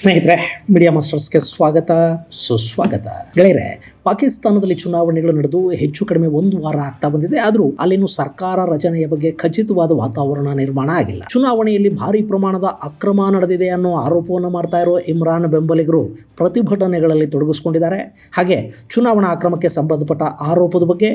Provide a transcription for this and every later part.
ಸ್ನೇಹಿತರೆ, ಮೀಡಿಯಾ ಮಾಸ್ಟರ್ಸ್ಗೆ ಸ್ವಾಗತ, ಸುಸ್ವಾಗತ. ಗೆಳೆಯರೆ, ಪಾಕಿಸ್ತಾನದಲ್ಲಿ ಚುನಾವಣೆಗಳು ನಡೆದು ಹೆಚ್ಚು ಕಡಿಮೆ 1 ವಾರ ಆಗ್ತಾ ಬಂದಿದೆ. ಆದರೂ ಅಲ್ಲಿನ ಸರ್ಕಾರ ರಚನೆಯ ಬಗ್ಗೆ ಖಚಿತವಾದ ವಾತಾವರಣ ನಿರ್ಮಾಣ ಆಗಿಲ್ಲ. ಚುನಾವಣೆಯಲ್ಲಿ ಭಾರಿ ಪ್ರಮಾಣದ ಅಕ್ರಮ ನಡೆದಿದೆ ಅನ್ನೋ ಆರೋಪವನ್ನು ಮಾಡ್ತಾ ಇರೋ ಇಮ್ರಾನ್ ಬೆಂಬಲಿಗರು ಪ್ರತಿಭಟನೆಗಳಲ್ಲಿ ತೊಡಗಿಸಿಕೊಂಡಿದ್ದಾರೆ. ಹಾಗೆ ಚುನಾವಣಾ ಅಕ್ರಮಕ್ಕೆ ಸಂಬಂಧಪಟ್ಟ ಆರೋಪದ ಬಗ್ಗೆ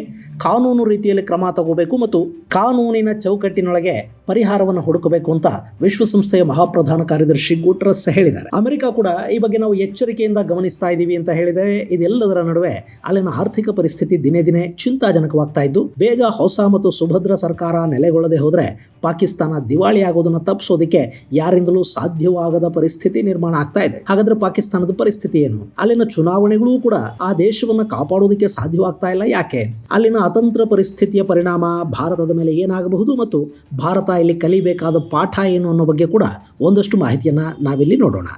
ಕಾನೂನು ರೀತಿಯಲ್ಲಿ ಕ್ರಮ ತಗೋಬೇಕು ಮತ್ತು ಕಾನೂನಿನ ಚೌಕಟ್ಟಿನೊಳಗೆ ಪರಿಹಾರವನ್ನು ಹುಡುಕಬೇಕು ಅಂತ ವಿಶ್ವಸಂಸ್ಥೆಯ ಮಹಾಪ್ರಧಾನ ಕಾರ್ಯದರ್ಶಿ ಗುಟೆರಸ್ ಹೇಳಿದ್ದಾರೆ. ಅಮೆರಿಕ ಕೂಡ ಈ ಬಗ್ಗೆ ನಾವು ಎಚ್ಚರಿಕೆಯಿಂದ ಗಮನಿಸ್ತಾ ಇದ್ದೀವಿ ಅಂತ ಹೇಳಿದೆ. ಇದೆಲ್ಲದರ ನಡುವೆ ಅಲ್ಲಿನ ಆರ್ಥಿಕ ಪರಿಸ್ಥಿತಿ ದಿನೇ ದಿನೇ ಚಿಂತಾಜನಕವಾಗ್ತಾ ಇದ್ದು, ಬೇಗ ಹೊಸ ಮತ್ತು ಸುಭದ್ರ ಸರ್ಕಾರ ನೆಲೆಗೊಳ್ಳದೆ ಹೋದರೆ ಪಾಕಿಸ್ತಾನ ದಿವಾಳಿ ಆಗೋದನ್ನು ತಪ್ಪಿಸೋದಕ್ಕೆ ಯಾರಿಂದಲೂ ಸಾಧ್ಯವಾಗದ ಪರಿಸ್ಥಿತಿ ನಿರ್ಮಾಣ ಆಗ್ತಾ ಇದೆ. ಹಾಗಾದ್ರೆ ಪಾಕಿಸ್ತಾನದ ಪರಿಸ್ಥಿತಿ ಏನು? ಅಲ್ಲಿನ ಚುನಾವಣೆಗಳೂ ಕೂಡ ಆ ದೇಶವನ್ನು ಕಾಪಾಡೋದಕ್ಕೆ ಸಾಧ್ಯವಾಗ್ತಾ ಇಲ್ಲ. ಯಾಕೆ? ಅಲ್ಲಿನ ಅತಂತ್ರ ಪರಿಸ್ಥಿತಿಯ ಪರಿಣಾಮ ಭಾರತದ ಮೇಲೆ ಏನಾಗಬಹುದು ಮತ್ತು ಭಾರತ ಇಲ್ಲಿ ಕಲಿಬೇಕಾದ ಪಾಠ ಏನು ಅನ್ನೋ ಬಗ್ಗೆ ಕೂಡ ಒಂದಷ್ಟು ಮಾಹಿತಿಯನ್ನ ನಾವಿಲ್ಲಿ ನೋಡೋಣ.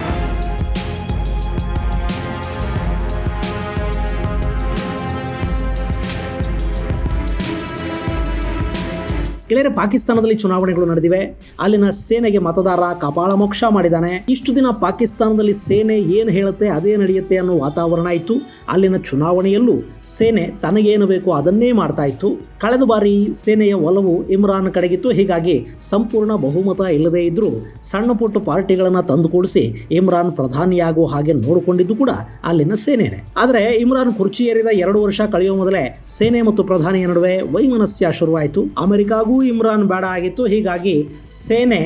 ಗೆಳೆಯರೆ, ಪಾಕಿಸ್ತಾನದಲ್ಲಿ ಚುನಾವಣೆಗಳು ನಡೆದಿವೆ. ಅಲ್ಲಿನ ಸೇನೆಗೆ ಮತದಾರ ಕಪಾಳ ಮೋಕ್ಷ ಮಾಡಿದ್ದಾನೆ. ಇಷ್ಟು ದಿನ ಪಾಕಿಸ್ತಾನದಲ್ಲಿ ಸೇನೆ ಏನು ಹೇಳುತ್ತೆ ಅದೇ ನಡೆಯುತ್ತೆ ಅನ್ನೋ ವಾತಾವರಣ ಇತ್ತು. ಅಲ್ಲಿನ ಚುನಾವಣೆಯಲ್ಲೂ ಸೇನೆ ತನಗೇನು ಬೇಕೋ ಅದನ್ನೇ ಮಾಡ್ತಾ ಇತ್ತು. ಕಳೆದ ಬಾರಿ ಸೇನೆಯ ಒಲವು ಇಮ್ರಾನ್ ಕಡೆಗಿತ್ತು. ಹೀಗಾಗಿ ಸಂಪೂರ್ಣ ಬಹುಮತ ಇಲ್ಲದೇ ಇದ್ರೂ ಸಣ್ಣ ಪುಟ್ಟ ಪಾರ್ಟಿಗಳನ್ನು ತಂದುಕೂಡಿಸಿ ಇಮ್ರಾನ್ ಪ್ರಧಾನಿಯಾಗುವ ಹಾಗೆ ನೋಡಿಕೊಂಡಿದ್ದು ಕೂಡ ಅಲ್ಲಿನ ಸೇನೆನೇ. ಆದರೆ ಇಮ್ರಾನ್ ಕುರ್ಚಿ ಏರಿದ 2 ವರ್ಷ ಕಳೆಯುವ ಮೊದಲೇ ಸೇನೆ ಮತ್ತು ಪ್ರಧಾನಿಯ ನಡುವೆ ವೈಮನಸ್ಯ ಶುರುವಾಯಿತು. ಅಮೆರಿಕಾಗೂ ಇಮ್ರಾನ್ ಬೇಡ ಆಗಿತ್ತು. ಹೀಗಾಗಿ ಸೇನೆ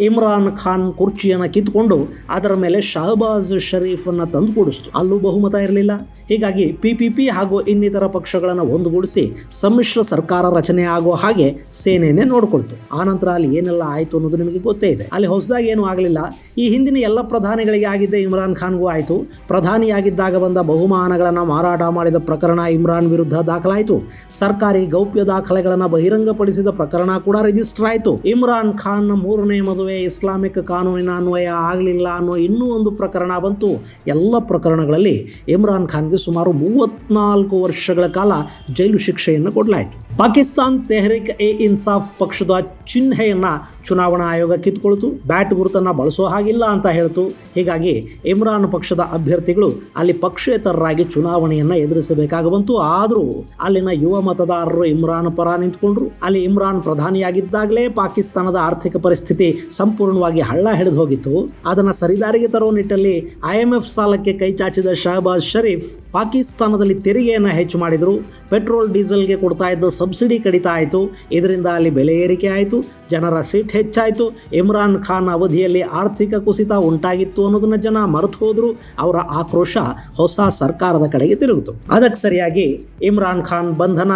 ಇಮ್ರಾನ್ ಖಾನ್ ಕುರ್ಚಿಯನ್ನು ಕಿತ್ತುಕೊಂಡು ಅದರ ಮೇಲೆ ಶಹಬಾಜ್ ಶರೀಫ್ ಅನ್ನ ತಂದುಕೂಡಿಸ್ತು. ಅಲ್ಲೂ ಬಹುಮತ ಇರಲಿಲ್ಲ. ಹೀಗಾಗಿ PPP ಹಾಗೂ ಇನ್ನಿತರ ಪಕ್ಷಗಳನ್ನು ಒಂದುಗೂಡಿಸಿ ಸಮ್ಮಿಶ್ರ ಸರ್ಕಾರ ರಚನೆ ಆಗುವ ಹಾಗೆ ಸೇನೆನೇ ನೋಡಿಕೊಳ್ತು. ಆನಂತರ ಅಲ್ಲಿ ಏನೆಲ್ಲ ಆಯಿತು ಅನ್ನೋದು ನಿಮಗೆ ಗೊತ್ತೇ ಇದೆ. ಅಲ್ಲಿ ಹೊಸದಾಗಿ ಏನೂ ಆಗಲಿಲ್ಲ. ಈ ಹಿಂದಿನ ಎಲ್ಲ ಪ್ರಧಾನಿಗಳಿಗೆ ಆಗಿದ್ದ ಇಮ್ರಾನ್ ಖಾನ್ಗೂ ಆಯಿತು. ಪ್ರಧಾನಿಯಾಗಿದ್ದಾಗ ಬಂದ ಬಹುಮಾನಗಳನ್ನು ಮಾರಾಟ ಮಾಡಿದ ಪ್ರಕರಣ ಇಮ್ರಾನ್ ವಿರುದ್ಧ ದಾಖಲಾಯಿತು. ಸರ್ಕಾರಿ ಗೌಪ್ಯ ದಾಖಲೆಗಳನ್ನು ಬಹಿರಂಗಪಡಿಸಿದ ಪ್ರಕರಣ ಕೂಡ ರಿಜಿಸ್ಟರ್ ಆಯಿತು. ಇಮ್ರಾನ್ ಖಾನ್ 3ನೇ ಮದುವೆ ಇಸ್ಲಾಮಿಕ್ ಕಾನೂನಿನ ಅನ್ವಯ ಆಗಲಿಲ್ಲ ಅನ್ನೋ ಇನ್ನೂ ಒಂದು ಪ್ರಕರಣ ಬಂತು. ಎಲ್ಲ ಪ್ರಕರಣಗಳಲ್ಲಿ ಇಮ್ರಾನ್ ಖಾನ್ಗೆ ಸುಮಾರು 34 ವರ್ಷಗಳ ಕಾಲ ಜೈಲು ಶಿಕ್ಷೆಯನ್ನು ಕೊಡಲಾಯಿತು. ಪಾಕಿಸ್ತಾನ್ ತೆಹ್ರಿಕ್ ಎ ಇನ್ಸಾಫ್ ಪಕ್ಷದ ಚಿಹ್ನೆಯನ್ನ ಚುನಾವಣಾ ಆಯೋಗ ಕಿತ್ಕೊಳ್ತು. ಬ್ಯಾಟ್ ಗುರುತನ್ನ ಬಳಸೋ ಹಾಗಿಲ್ಲ ಅಂತ ಹೇಳ್ತು. ಹೀಗಾಗಿ ಇಮ್ರಾನ್ ಪಕ್ಷದ ಅಭ್ಯರ್ಥಿಗಳು ಅಲ್ಲಿ ಪಕ್ಷೇತರರಾಗಿ ಚುನಾವಣೆಯನ್ನ ಎದುರಿಸಬೇಕಾಗಿ ಬಂತು. ಆದರೂ ಅಲ್ಲಿನ ಯುವ ಮತದಾರರು ಇಮ್ರಾನ್ ಪರ ನಿಂತ್ಕೊಂಡ್ರು. ಅಲ್ಲಿ ಇಮ್ರಾನ್ ಪ್ರಧಾನಿಯಾಗಿದ್ದಾಗಲೇ ಪಾಕಿಸ್ತಾನದ ಆರ್ಥಿಕ ಪರಿಸ್ಥಿತಿ ಸಂಪೂರ್ಣವಾಗಿ ಹಳ್ಳ ಹಿಡಿದು ಹೋಗಿತ್ತು. ಅದನ್ನ ಸರಿದಾರಿಗೆ ತರೋ ನಿಟ್ಟಲ್ಲಿ IMF ಸಾಲಕ್ಕೆ ಕೈ ಚಾಚಿದ ಶಹಬಾಜ್ ಶರೀಫ್ ಪಾಕಿಸ್ತಾನದಲ್ಲಿ ತೆರಿಗೆಯನ್ನು ಹೆಚ್ಚು ಮಾಡಿದರು. ಪೆಟ್ರೋಲ್ ಡೀಸೆಲ್ಗೆ ಕೊಡ್ತಾ ಇದ್ದ ಸಬ್ಸಿಡಿ ಕಡಿತ ಆಯಿತು. ಇದರಿಂದ ಅಲ್ಲಿ ಬೆಲೆ ಏರಿಕೆ ಆಯಿತು. ಜನರ ಸಿಟ್ಟು ಹೆಚ್ಚಾಯಿತು. ಇಮ್ರಾನ್ ಖಾನ್ ಅವಧಿಯಲ್ಲಿ ಆರ್ಥಿಕ ಕುಸಿತ ಉಂಟಾಗಿತ್ತು ಅನ್ನೋದನ್ನ ಜನ ಮರೆತು ಹೋದ್ರು. ಅವರ ಆಕ್ರೋಶ ಹೊಸ ಸರ್ಕಾರದ ಕಡೆಗೆ ತಿರುಗಿತು. ಅದಕ್ಕೆ ಸರಿಯಾಗಿ ಇಮ್ರಾನ್ ಖಾನ್ ಬಂಧನ,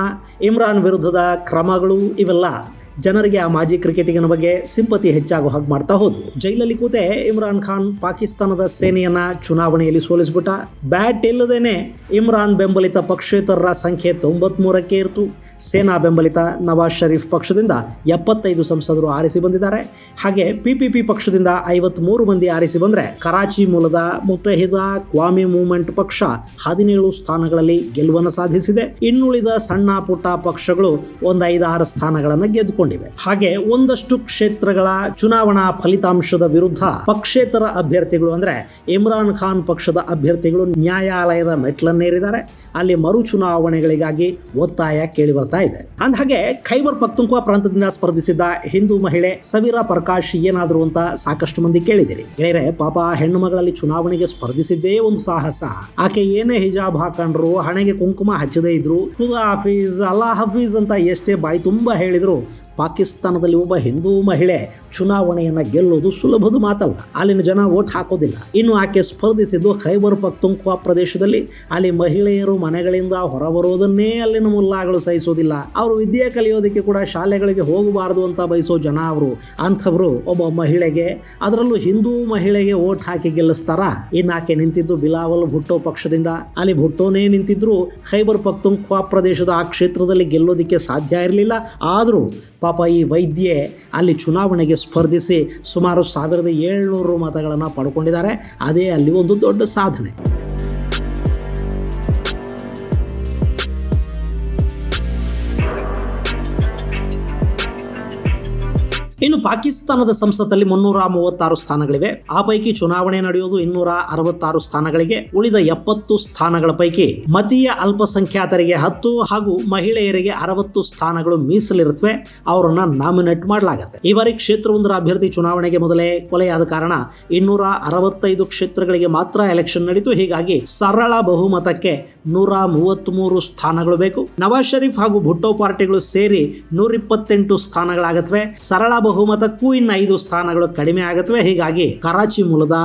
ಇಮ್ರಾನ್ ವಿರುದ್ಧದ ಕ್ರಮಗಳು ಇವೆಲ್ಲ ಜನರಿಗೆ ಆ ಮಾಜಿ ಕ್ರಿಕೆಟಿಗನ ಬಗ್ಗೆ ಸಿಂಪತಿ ಹೆಚ್ಚಾಗೋ ಹಾಗೆ ಮಾಡ್ತಾ ಹೋದ್ರು. ಜೈಲಲ್ಲಿ ಕೂತೆ ಇಮ್ರಾನ್ ಖಾನ್ ಪಾಕಿಸ್ತಾನದ ಸೇನೆಯನ್ನ ಚುನಾವಣೆಯಲ್ಲಿ ಸೋಲಿಸ್ಬಿಟ್ಟ. ಬ್ಯಾಟ್ ಇಲ್ಲದೇನೆ ಇಮ್ರಾನ್ ಬೆಂಬಲಿತ ಪಕ್ಷೇತರರ ಸಂಖ್ಯೆ 93ಕ್ಕೆ ಇರ್ತು. ಸೇನಾ ಬೆಂಬಲಿತ ನವಾಜ್ ಶರೀಫ್ ಪಕ್ಷದಿಂದ 75 ಸಂಸದರು ಆರಿಸಿ ಬಂದಿದ್ದಾರೆ. ಹಾಗೆ PPP ಪಕ್ಷದಿಂದ 53 ಮಂದಿ ಆರಿಸಿ ಬಂದ್ರೆ, ಕರಾಚಿ ಮೂಲದ ಮುತ್ತಹಿದ ಕ್ವಾಮಿ ಮೂವ್ಮೆಂಟ್ ಪಕ್ಷ 17 ಸ್ಥಾನಗಳಲ್ಲಿ ಗೆಲುವನ್ನು ಸಾಧಿಸಿದೆ. ಇನ್ನುಳಿದ ಸಣ್ಣ ಪುಟ್ಟ ಪಕ್ಷಗಳು ಒಂದು 5-6 ಸ್ಥಾನಗಳನ್ನು ಗೆದ್ದುಕೊಂಡಿವೆ. ಹಾಗೆ ಒಂದಷ್ಟು ಕ್ಷೇತ್ರಗಳ ಚುನಾವಣಾ ಫಲಿತಾಂಶದ ವಿರುದ್ಧ ಪಕ್ಷೇತರ ಅಭ್ಯರ್ಥಿಗಳು ಅಂದ್ರೆ ಇಮ್ರಾನ್ ಖಾನ್ ಪಕ್ಷದ ಅಭ್ಯರ್ಥಿಗಳು ನ್ಯಾಯಾಲಯದ ಮೆಟ್ಲನ್ನೇರಿದ್ದಾರೆ. ಅಲ್ಲಿ ಮರು ಚುನಾವಣೆಗಳಿಗಾಗಿ ಒತ್ತಾಯ ಕೇಳಿ ಬರ್ತಾ ಇದೆ. ಅಂದಹಾಗೆ ಖೈಬರ್ ಪಖ್ತೂನ್ಖ್ವಾ ಪ್ರಾಂತದಿಂದ ಸ್ಪರ್ಧಿಸಿದ್ದ ಹಿಂದೂ ಮಹಿಳೆ ಸವೀರಾ ಪ್ರಕಾಶ್ ಏನಾದ್ರು ಅಂತ ಸಾಕಷ್ಟು ಮಂದಿ ಕೇಳಿದಿರಿ. ಗೆಳೆಯರೆ, ಪಾಪ ಹೆಣ್ಣು ಮಗಳಲ್ಲಿ ಚುನಾವಣೆಗೆ ಸ್ಪರ್ಧಿಸಿದ್ದೇ ಒಂದು ಸಾಹಸ. ಆಕೆ ಏನೇ ಹಿಜಾಬ್ ಹಾಕೊಂಡ್ರು, ಹಣೆಗೆ ಕುಂಕುಮ ಹಚ್ಚದೇ ಇದ್ರು, ಖುದಾ ಹಾಫೀಸ್ ಅಲ್ಲಾ ಹಫೀಸ್ ಅಂತ ಎಷ್ಟೇ ಬಾಯಿ ತುಂಬಾ ಹೇಳಿದ್ರು, ಪಾಕಿಸ್ತಾನದಲ್ಲಿ ಒಬ್ಬ ಹಿಂದೂ ಮಹಿಳೆ ಚುನಾವಣೆಯನ್ನ ಗೆಲ್ಲೋದು ಸುಲಭದ ಮಾತಲ್ಲ. ಅಲ್ಲಿನ ಜನ ವೋಟ್ ಹಾಕೋದಿಲ್ಲ. ಇನ್ನು ಆಕೆ ಸ್ಪರ್ಧಿಸಿದ್ದು ಖೈಬರ್ ಪಖ್ತೂನ್ಖ್ವಾ ಪ್ರದೇಶದಲ್ಲಿ. ಅಲ್ಲಿ ಮಹಿಳೆಯರು ಮನೆಗಳಿಂದ ಹೊರಬರೋದನ್ನೇ ಅಲ್ಲಿನ ಮುಲ್ಲಾಗಳು ಸಹಿಸೋದಿಲ್ಲ. ಅವರು ವಿದ್ಯೆ ಕಲಿಯೋದಕ್ಕೆ ಕೂಡ ಶಾಲೆಗಳಿಗೆ ಹೋಗಬಾರದು ಅಂತ ಬಯಸೋ ಜನ ಅವರು. ಅಂಥವರು ಒಬ್ಬ ಮಹಿಳೆಗೆ, ಅದರಲ್ಲೂ ಹಿಂದೂ ಮಹಿಳೆಗೆ ವೋಟ್ ಹಾಕಿ ಗೆಲ್ಲಿಸ್ತಾರ? ಇನ್ನು ಆಕೆ ನಿಂತಿದ್ದು ಬಿಲಾವಲ್ ಭುಟ್ಟೋ ಪಕ್ಷದಿಂದ. ಅಲ್ಲಿ ಭುಟ್ಟೋನೇ ನಿಂತಿದ್ರು ಖೈಬರ್ ಪಖ್ತೂನ್ಖ್ವಾ ಪ್ರದೇಶದ ಆ ಕ್ಷೇತ್ರದಲ್ಲಿ ಗೆಲ್ಲೋದಕ್ಕೆ ಸಾಧ್ಯ ಇರಲಿಲ್ಲ. ಆದರೂ ಪಾಪ ಈ ವೈದ್ಯೆ ಅಲ್ಲಿ ಚುನಾವಣೆಗೆ ಸ್ಪರ್ಧಿಸಿ ಸುಮಾರು 1700 ಮತಗಳನ್ನು ಪಡ್ಕೊಂಡಿದ್ದಾರೆ. ಅದೇ ಅಲ್ಲಿ ಒಂದು ದೊಡ್ಡ ಸಾಧನೆ. ಇನ್ನು ಪಾಕಿಸ್ತಾನದ ಸಂಸತ್ತಲ್ಲಿ 336 ಸ್ಥಾನಗಳಿವೆ. ಆ ಪೈಕಿ ಚುನಾವಣೆ ನಡೆಯೋದು 266 ಸ್ಥಾನಗಳಿಗೆ. ಉಳಿದ 70 ಸ್ಥಾನಗಳ ಪೈಕಿ ಮತೀಯ ಅಲ್ಪಸಂಖ್ಯಾತರಿಗೆ 10 ಹಾಗೂ ಮಹಿಳೆಯರಿಗೆ 60 ಸ್ಥಾನಗಳು ಮೀಸಲಿರುತ್ತವೆ. ಅವರನ್ನ ನಾಮಿನೇಟ್ ಮಾಡಲಾಗುತ್ತೆ. ಈ ಬಾರಿ ಕ್ಷೇತ್ರವೊಂದರ ಅಭ್ಯರ್ಥಿ ಚುನಾವಣೆಗೆ ಮೊದಲೇ ಕೊಲೆಯಾದ ಕಾರಣ 265 ಕ್ಷೇತ್ರಗಳಿಗೆ ಮಾತ್ರ ಎಲೆಕ್ಷನ್ ನಡೀತು. ಹೀಗಾಗಿ ಸರಳ ಬಹುಮತಕ್ಕೆ 133 ಸ್ಥಾನಗಳು ಬೇಕು. ನವಾಜ್ ಶರೀಫ್ ಹಾಗೂ ಭುಟ್ಟೋ ಪಾರ್ಟಿಗಳು ಸೇರಿ 128 ಸ್ಥಾನಗಳಾಗತ್ವೆ. ಸರಳ ಬಹುಮತಕ್ಕೂ ಇನ್ನು 5 ಸ್ಥಾನಗಳು ಕಡಿಮೆ ಆಗತ್ವೆ. ಹೀಗಾಗಿ ಕರಾಚಿ ಮೂಲದ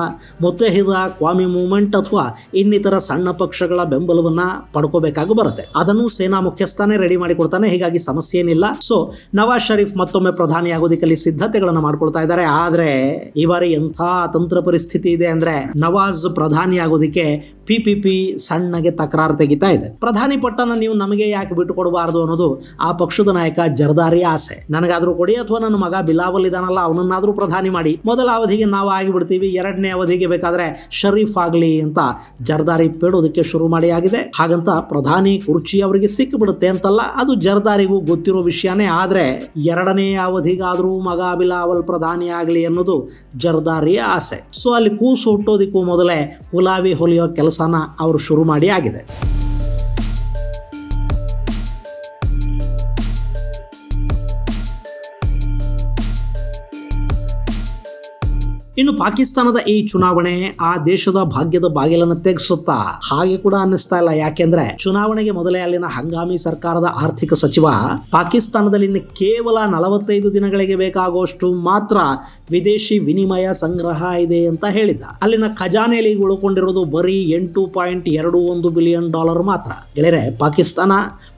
ಮುತ್ತಹಿದ ಕ್ವಾಮಿ ಮೂವ್ಮೆಂಟ್ ಅಥವಾ ಇನ್ನಿತರ ಸಣ್ಣ ಪಕ್ಷಗಳ ಬೆಂಬಲವನ್ನ ಪಡ್ಕೋಬೇಕಾಗಿ ಬರುತ್ತೆ. ಅದನ್ನು ಸೇನಾ ಮುಖ್ಯಸ್ಥನೇ ರೆಡಿ ಮಾಡಿ ಕೊಡ್ತಾನೆ. ಹೀಗಾಗಿ ಸಮಸ್ಯೆ ಏನಿಲ್ಲ. ಸೊ ನವಾಜ್ ಶರೀಫ್ ಮತ್ತೊಮ್ಮೆ ಪ್ರಧಾನಿ ಆಗೋದಕ್ಕೆ ಸಿದ್ಧತೆಗಳನ್ನು ಮಾಡ್ಕೊಳ್ತಾ ಇದ್ದಾರೆ. ಆದ್ರೆ ಈ ಬಾರಿ ಎಂಥ ತಂತ್ರ ಪರಿಸ್ಥಿತಿ ಇದೆ ಅಂದ್ರೆ ನವಾಜ್ ಪ್ರಧಾನಿ ಆಗೋದಕ್ಕೆ PPP ಸಣ್ಣಗೆ ತಕರಾರು ತೆಗಿತಾ ಇದೆ. ಪ್ರಧಾನಿ ಪಟ್ಟನ ನೀವು ನಮಗೆ ಯಾಕೆ ಬಿಟ್ಟು ಕೊಡಬಾರದು ಅನ್ನೋದು ಆ ಪಕ್ಷದ ನಾಯಕ ಜರ್ದಾರಿಯ ಆಸೆ. ನನಗಾದ್ರೂ ಕೊಡಿ ಅಥವಾ ನನ್ನ ಮಗ ಬಿಲಾವಲ್ ಇದಾನಲ್ಲ ಅವನನ್ನಾದ್ರೂ ಪ್ರಧಾನಿ ಮಾಡಿ, ಮೊದಲ ಅವಧಿಗೆ ನಾವು ಆಗಿಬಿಡ್ತೀವಿ, ಎರಡನೇ ಅವಧಿಗೆ ಬೇಕಾದ್ರೆ ಶರೀಫ್ ಆಗ್ಲಿ ಅಂತ ಜರ್ದಾರಿ ಪೇಡೋದಕ್ಕೆ ಶುರು ಮಾಡಿ ಆಗಿದೆ. ಹಾಗಂತ ಪ್ರಧಾನಿ ಕುರ್ಚಿ ಅವರಿಗೆ ಸಿಕ್ಕಿಬಿಡುತ್ತೆ ಅಂತಲ್ಲ, ಅದು ಜರ್ದಾರಿಗೂ ಗೊತ್ತಿರೋ ವಿಷಯನೇ. ಆದ್ರೆ ಎರಡನೇ ಅವಧಿಗಾದ್ರೂ ಮಗ ಬಿಲಾವಲ್ ಪ್ರಧಾನಿ ಆಗ್ಲಿ ಅನ್ನೋದು ಜರ್ದಾರಿಯ ಆಸೆ. ಸೊ ಅಲ್ಲಿ ಕೂಸು ಹುಟ್ಟೋದಿಕ್ಕೂ ಮೊದಲೇ ಗುಲಾಬಿ ಹೊಲಿಯೋ ಕೆಲಸನ ಅವರು ಶುರು ಮಾಡಿ ಆಗಿದೆ. ಇನ್ನು ಪಾಕಿಸ್ತಾನದ ಈ ಚುನಾವಣೆ ಆ ದೇಶದ ಭಾಗ್ಯದ ಬಾಗಿಲನ್ನು ತೆಗೆಸುತ್ತಾ ಹಾಗೆ ಕೂಡ ಅನ್ನಿಸ್ತಾ ಇಲ್ಲ. ಯಾಕೆಂದ್ರೆ ಚುನಾವಣೆಗೆ ಮೊದಲೇ ಅಲ್ಲಿನ ಹಂಗಾಮಿ ಸರ್ಕಾರದ ಆರ್ಥಿಕ ಸಚಿವ ಪಾಕಿಸ್ತಾನದಲ್ಲಿ ಇನ್ನು ಕೇವಲ 45 ದಿನಗಳಿಗೆ ಬೇಕಾಗುವಷ್ಟು ಮಾತ್ರ ವಿದೇಶಿ ವಿನಿಮಯ ಸಂಗ್ರಹ ಇದೆ ಅಂತ ಹೇಳಿದ್ದ. ಅಲ್ಲಿನ ಖಜಾನೆಯಲ್ಲಿ ಉಳ್ಕೊಂಡಿರೋದು ಬರೀ $8.21 ಬಿಲಿಯನ್ ಮಾತ್ರ. ಗೆಳೆಯರೆ, ಪಾಕಿಸ್ತಾನ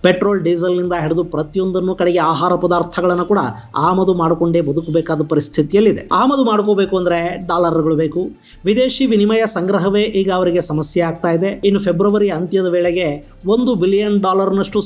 ಪೆಟ್ರೋಲ್ ಡೀಸೆಲ್ ನಿಂದ ಹಿಡಿದು ಪ್ರತಿಯೊಂದನ್ನು ಕಡೆಗೆ ಆಹಾರ ಪದಾರ್ಥಗಳನ್ನು ಕೂಡ ಆಮದು ಮಾಡಿಕೊಂಡೇ ಬದುಕಬೇಕಾದ ಪರಿಸ್ಥಿತಿಯಲ್ಲಿದೆ. ಆಮದು ಮಾಡ್ಕೋಬೇಕು ಅಂದ್ರೆ ಡಾಲರ್ಗಳು ಬೇಕು. ವಿದೇಶಿ ವಿನಿಮಯ ಸಂಗ್ರಹವೇ ಈಗ ಅವರಿಗೆ ಸಮಸ್ಯೆ ಆಗ್ತಾ ಇದೆ. ಇನ್ನು ಫೆಬ್ರವರಿ ಅಂತ್ಯದ ವೇಳೆಗೆ $1 ಬಿಲಿಯನ್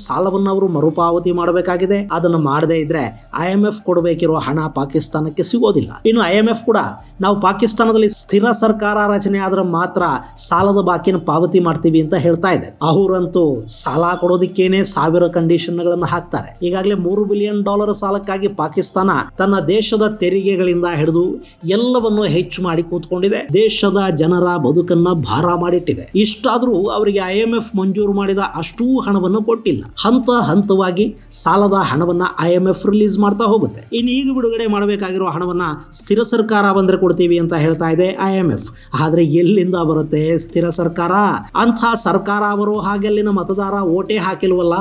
ಸಾಲವನ್ನು ಅವರು ಮರುಪಾವತಿ ಮಾಡಬೇಕಾಗಿದೆ. ಅದನ್ನು ಮಾಡದೇ ಇದ್ರೆ IMF ಕೊಡಬೇಕಿರುವ ಹಣ ಪಾಕಿಸ್ತಾನಕ್ಕೆ ಸಿಗೋದಿಲ್ಲ. ಇನ್ನು IMF ಕೂಡ ನಾವು ಪಾಕಿಸ್ತಾನದಲ್ಲಿ ಸ್ಥಿರ ಸರ್ಕಾರ ರಚನೆ ಆದ್ರೆ ಮಾತ್ರ ಸಾಲದ ಬಾಕಿನ ಪಾವತಿ ಮಾಡ್ತೀವಿ ಅಂತ ಹೇಳ್ತಾ ಇದೆ. ಅವರಂತೂ ಸಾಲ ಕೊಡೋದಿಕ್ಕೇನೆ 1000 ಕಂಡೀಷನ್ಗಳನ್ನು ಹಾಕ್ತಾರೆ. ಈಗಾಗಲೇ $3 ಬಿಲಿಯನ್ ಸಾಲಕ್ಕಾಗಿ ಪಾಕಿಸ್ತಾನ ತನ್ನ ದೇಶದ ತೆರಿಗೆಗಳಿಂದ ಹಿಡಿದು ಎಲ್ಲವನ್ನು ಹೆಚ್ಚು ಮಾಡಿ ಕೂತ್ಕೊಂಡಿದೆ. ದೇಶದ ಜನರ ಬದುಕನ್ನ ಭಾರ ಮಾಡಿಟ್ಟಿದೆ. ಇಷ್ಟಾದ್ರೂ ಅವರಿಗೆ IMF ಮಂಜೂರು ಮಾಡಿದ ಅಷ್ಟೂ ಹಣವನ್ನು ಕೊಟ್ಟಿಲ್ಲ. ಹಂತ ಹಂತವಾಗಿ ಸಾಲದ ಹಣವನ್ನ IMF ರಿಲೀಸ್ ಮಾಡ್ತಾ ಹೋಗುತ್ತೆ. ಇನ್ನು ಈಗ ಬಿಡುಗಡೆ ಮಾಡಬೇಕಾಗಿರೋ ಹಣವನ್ನ ಸ್ಥಿರ ಸರ್ಕಾರ ಬಂದ್ರೆ ಕೊಡ್ತೀವಿ ಅಂತ ಹೇಳ್ತಾ ಇದೆ IMF. ಆದ್ರೆ ಎಲ್ಲಿಂದ ಬರುತ್ತೆ ಸ್ಥಿರ ಸರ್ಕಾರ? ಅಂಥ ಸರ್ಕಾರ ಅವರು ಹಾಗೆಲ್ಲಿನ ಮತದಾರ ಓಟೇ ಹಾಕಿಲ್ವಲ್ಲ.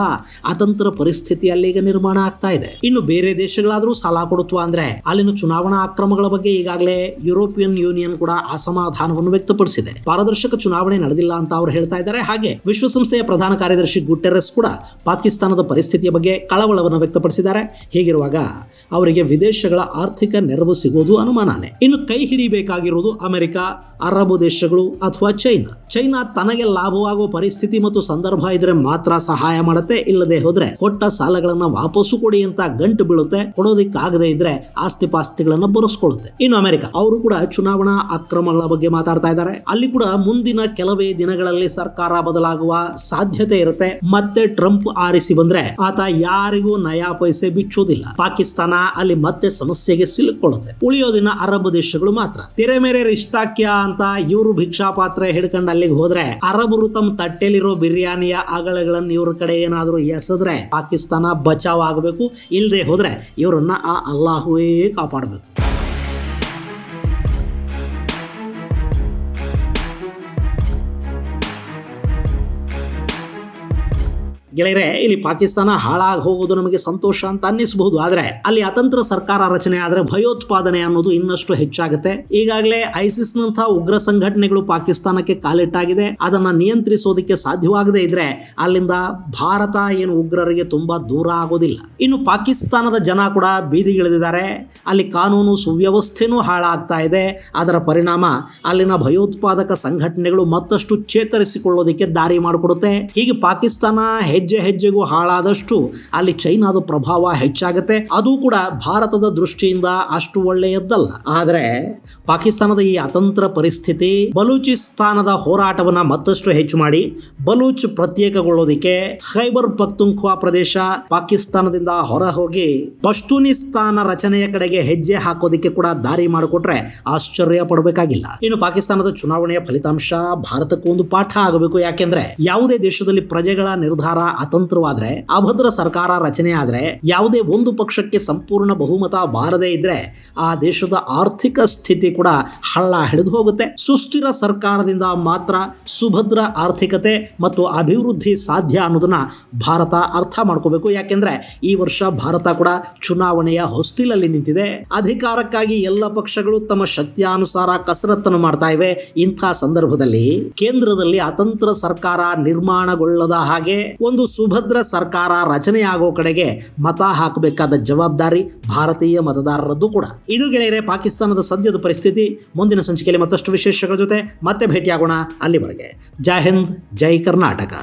ಅತಂತ್ರ ಪರಿಸ್ಥಿತಿ ಅಲ್ಲಿಗ ನಿರ್ಮಾಣ ಆಗ್ತಾ ಇದೆ. ಇನ್ನು ಬೇರೆ ದೇಶಗಳಾದ್ರೂ ಸಾಲ ಕೊಡುತ್ವಾ ಅಂದ್ರೆ ಅಲ್ಲಿನ ಚುನಾವಣಾ ಅಕ್ರಮಗಳ ಬಗ್ಗೆ ಈಗಾಗಲೇ ಯುರೋಪಿಯನ್ ಯೂನಿಯನ್ ಕೂಡ ಅಸಮಾಧಾನವನ್ನು ವ್ಯಕ್ತಪಡಿಸಿದೆ. ಪಾರದರ್ಶಕ ಚುನಾವಣೆ ನಡೆದಿಲ್ಲ ಅಂತ ಅವರು ಹೇಳ್ತಾ ಇದ್ದಾರೆ. ಹಾಗೆ ವಿಶ್ವಸಂಸ್ಥೆಯ ಪ್ರಧಾನ ಕಾರ್ಯದರ್ಶಿ ಗುಟೆರೆಸ್ ಕೂಡ ಪಾಕಿಸ್ತಾನದ ಪರಿಸ್ಥಿತಿಯ ಬಗ್ಗೆ ಕಳವಳವನ್ನು ವ್ಯಕ್ತಪಡಿಸಿದ್ದಾರೆ. ಹೀಗಿರುವಾಗ ಅವರಿಗೆ ವಿದೇಶಗಳ ಆರ್ಥಿಕ ನೆರವು ಸಿಗೋದು ಅನುಮಾನನೇ. ಇನ್ನು ಕೈ ಹಿಡಿಬೇಕಾಗಿರುವುದು ಅಮೆರಿಕ, ಅರಬ್ ದೇಶಗಳು ಅಥವಾ ಚೈನಾ ತನಗೆ ಲಾಭವಾಗುವ ಪರಿಸ್ಥಿತಿ ಮತ್ತು ಸಂದರ್ಭ ಇದ್ರೆ ಮಾತ್ರ ಸಹಾಯ ಮಾಡುತ್ತೆ. ಇಲ್ಲದೆ ಹೋದ್ರೆ ಕೊಟ್ಟ ಸಾಲಗಳನ್ನ ವಾಪಸ್ಸು ಕೊಡಿ ಅಂತ ಗಂಟು ಬೀಳುತ್ತೆ. ಕೊಡೋದಿಕ್ಕಾಗದೇ ಇದ್ರೆ ಆಸ್ತಿ ಪಾಸ್ತಿಗಳನ್ನ ಬರೆಸ್ಕೊಳ್ಳುತ್ತೆ. ಇನ್ನು ಅಮೆರಿಕ ಅವರು ಕೂಡ ಚುನಾವಣಾ ಅಕ್ರಮಗಳ ಬಗ್ಗೆ ಮಾತಾಡ್ತಾ ಇದ್ದಾರೆ. ಅಲ್ಲಿ ಕೂಡ ಮುಂದಿನ ಕೆಲವೇ ದಿನಗಳಲ್ಲಿ ಸರ್ಕಾರ ಬದಲಾಗುವ ಸಾಧ್ಯತೆ ಇರುತ್ತೆ. ಮತ್ತೆ ಟ್ರಂಪ್ ಆರಿಸಿ ಬಂದ್ರೆ ಆತ ಯಾರಿಗೂ ನಯಾ ಪೈಸೆ ಬಿಚ್ಚೋದಿಲ್ಲ. ಪಾಕಿಸ್ತಾನ ಅಲ್ಲಿ ಮತ್ತೆ ಸಮಸ್ಯೆಗೆ ಸಿಲುಕೊಳ್ಳುತ್ತೆ. ಉಳಿಯೋದಿನ ಅರಬ್ ದೇಶಗಳು ಮಾತ್ರ. ತೆರೆ ಮೇರೆ ರಿಷ್ತಾಕ್ಯ ಅಂತ ಇವರು ಭಿಕ್ಷಾ ಪಾತ್ರೆ ಹಿಡ್ಕೊಂಡು ಅಲ್ಲಿಗೆ ಹೋದ್ರೆ ಅರಬರು ತಮ್ಮ ತಟ್ಟೆಲಿರೋ ಬಿರಿಯಾನಿಯ ಅಗಳಗಳನ್ನು ಇವ್ರ ಕಡೆ ಏನಾದ್ರೂ ಎಸೆದ್ರೆ ಪಾಕಿಸ್ತಾನ ಬಚಾವ್ ಆಗಬೇಕು. ಇಲ್ಲದೆ ಹೋದ್ರೆ ಇವರನ್ನ ಆ ಅಲ್ಲಾಹುವೇ ಕಾಪಾಡಬೇಕು. ಗೆಳೆಯರೆ, ಇಲ್ಲಿ ಪಾಕಿಸ್ತಾನ ಹಾಳಾಗಿ ಹೋಗೋದು ನಮಗೆ ಸಂತೋಷ ಅಂತ ಅನ್ನಿಸಬಹುದು. ಆದ್ರೆ ಅಲ್ಲಿ ಅತಂತ್ರ ಸರ್ಕಾರ ರಚನೆ ಆದ್ರೆ ಭಯೋತ್ಪಾದನೆ ಅನ್ನೋದು ಇನ್ನಷ್ಟು ಹೆಚ್ಚಾಗುತ್ತೆ. ಈಗಾಗಲೇ ಐಸಿಸ್ ನಂತಹ ಉಗ್ರ ಸಂಘಟನೆಗಳು ಪಾಕಿಸ್ತಾನಕ್ಕೆ ಕಾಲಿಟ್ಟಾಗಿದೆ. ಅದನ್ನ ನಿಯಂತ್ರಿಸೋದಕ್ಕೆ ಸಾಧ್ಯವಾಗದೇ ಇದ್ರೆ ಅಲ್ಲಿಂದ ಭಾರತ ಏನು ಉಗ್ರರಿಗೆ ತುಂಬಾ ದೂರ ಆಗೋದಿಲ್ಲ. ಇನ್ನು ಪಾಕಿಸ್ತಾನದ ಜನ ಕೂಡ ಬೀದಿಗಿಳಿದಿದ್ದಾರೆ. ಅಲ್ಲಿ ಕಾನೂನು ಸುವ್ಯವಸ್ಥೆನೂ ಹಾಳಾಗ್ತಾ ಇದೆ. ಅದರ ಪರಿಣಾಮ ಅಲ್ಲಿನ ಭಯೋತ್ಪಾದಕ ಸಂಘಟನೆಗಳು ಮತ್ತಷ್ಟು ಚೇತರಿಸಿಕೊಳ್ಳೋದಕ್ಕೆ ದಾರಿ ಮಾಡಿಕೊಡುತ್ತೆ. ಹೀಗೆ ಪಾಕಿಸ್ತಾನ ಹೆಜ್ಜೆ ಹೆಜ್ಜೆಗೂ ಹಾಳಾದಷ್ಟು ಅಲ್ಲಿ ಚೈನಾದ ಪ್ರಭಾವ ಹೆಚ್ಚಾಗುತ್ತೆ. ಅದು ಕೂಡ ಭಾರತದ ದೃಷ್ಟಿಯಿಂದ ಅಷ್ಟು ಒಳ್ಳೆಯದ್ದಲ್ಲ. ಆದರೆ ಪಾಕಿಸ್ತಾನದ ಈ ಅತಂತ್ರ ಪರಿಸ್ಥಿತಿ ಬಲೂಚಿಸ್ತಾನದ ಹೋರಾಟವನ್ನ ಮತ್ತಷ್ಟು ಹೆಚ್ಚು ಮಾಡಿ ಬಲೂಚ್ ಪ್ರತ್ಯೇಕಗೊಳ್ಳೋದಿಕ್ಕೆ ಖೈಬರ್ ಪಖ್ತೂನ್ಖ್ವಾ ಪ್ರದೇಶ ಪಾಕಿಸ್ತಾನದಿಂದ ಹೊರ ಹೋಗಿ ಪಶ್ತೂನಿಸ್ತಾನ ರಚನೆಯ ಕಡೆಗೆ ಹೆಜ್ಜೆ ಹಾಕೋದಿಕ್ಕೆ ಕೂಡ ದಾರಿ ಮಾಡಿಕೊಟ್ರೆ ಆಶ್ಚರ್ಯ ಪಡಬೇಕಾಗಿಲ್ಲ. ಇನ್ನು ಪಾಕಿಸ್ತಾನದ ಚುನಾವಣೆಯ ಫಲಿತಾಂಶ ಭಾರತಕ್ಕೂ ಒಂದು ಪಾಠ ಆಗಬೇಕು. ಯಾಕೆಂದ್ರೆ ಯಾವುದೇ ದೇಶದಲ್ಲಿ ಪ್ರಜೆಗಳ ನಿರ್ಧಾರ ಅತಂತ್ರವಾದ್ರೆ, ಅಭದ್ರ ಸರ್ಕಾರ ರಚನೆ ಆದ್ರೆ, ಯಾವುದೇ ಒಂದು ಪಕ್ಷಕ್ಕೆ ಸಂಪೂರ್ಣ ಬಹುಮತ ಬಾರದೇ ಇದ್ರೆ ಆ ದೇಶದ ಆರ್ಥಿಕ ಸ್ಥಿತಿ ಕೂಡ ಹಳ್ಳ ಹಿಡಿದು ಹೋಗುತ್ತೆ. ಸುಸ್ಥಿರ ಸರ್ಕಾರದಿಂದ ಮಾತ್ರ ಸುಭದ್ರ ಆರ್ಥಿಕತೆ ಮತ್ತು ಅಭಿವೃದ್ಧಿ ಸಾಧ್ಯ ಅನ್ನೋದನ್ನ ಭಾರತ ಅರ್ಥ ಮಾಡ್ಕೋಬೇಕು. ಯಾಕೆಂದ್ರೆ ಈ ವರ್ಷ ಭಾರತ ಕೂಡ ಚುನಾವಣೆಯ ಹೊಸ್ತಿಲಲ್ಲಿ ನಿಂತಿದೆ. ಅಧಿಕಾರಕ್ಕಾಗಿ ಎಲ್ಲ ಪಕ್ಷಗಳು ತಮ್ಮ ಶಕ್ತಿಯಾನುಸಾರ ಕಸರತ್ತನ್ನು ಮಾಡ್ತಾ ಇವೆ. ಇಂಥ ಸಂದರ್ಭದಲ್ಲಿ ಕೇಂದ್ರದಲ್ಲಿ ಅತಂತ್ರ ಸರ್ಕಾರ ನಿರ್ಮಾಣಗೊಳ್ಳದ ಹಾಗೆ ಒಂದು ಸುಭದ್ರ ಸರ್ಕಾರ ರಚನೆಯಾಗೋ ಕಡೆಗೆ ಮತ ಹಾಕಬೇಕಾದ ಜವಾಬ್ದಾರಿ ಭಾರತೀಯ ಮತದಾರರದ್ದು ಕೂಡ. ಇದು ಗೆಳೆಯರೆ ಪಾಕಿಸ್ತಾನದ ಸದ್ಯದ ಪರಿಸ್ಥಿತಿ. ಮುಂದಿನ ಸಂಚಿಕೆಯಲ್ಲಿ ಮತ್ತಷ್ಟು ವಿಶೇಷಗಳ ಜೊತೆ ಮತ್ತೆ ಭೇಟಿಯಾಗೋಣ. ಅಲ್ಲಿವರೆಗೆ ಜೈ ಹಿಂದ್, ಜೈ ಕರ್ನಾಟಕ.